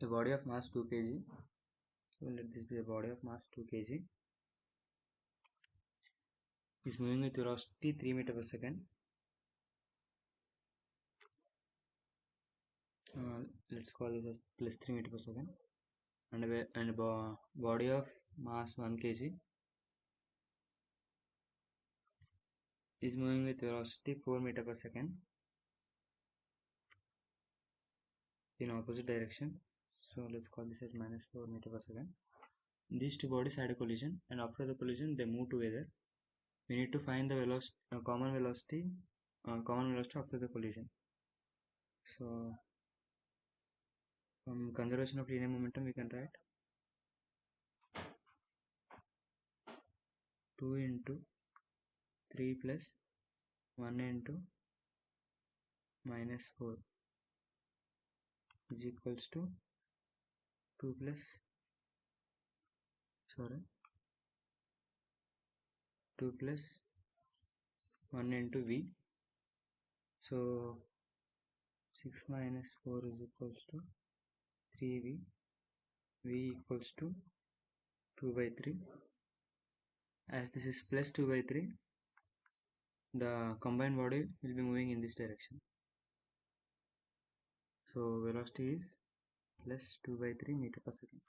A body of mass 2 kg. So let this be a body of mass 2 kg is moving with velocity 3 meter per second. Let's call this as plus 3 meter per second. And a body of mass 1 kg is moving with velocity 4 meter per second in opposite direction. So let's call this as minus 4 meter per second. These two bodies had a collision, and after the collision they move together. We need to find the velocity, common velocity after the collision. So from conservation of linear momentum we can write 2 into 3 plus 1 into minus 4 is equals to 2 plus 1 into v. So 6 minus 4 is equals to 3v. V equals to 2 by 3. As this is plus 2 by 3, the combined body will be moving in this direction. So velocity is plus 2 by 3 meter per second.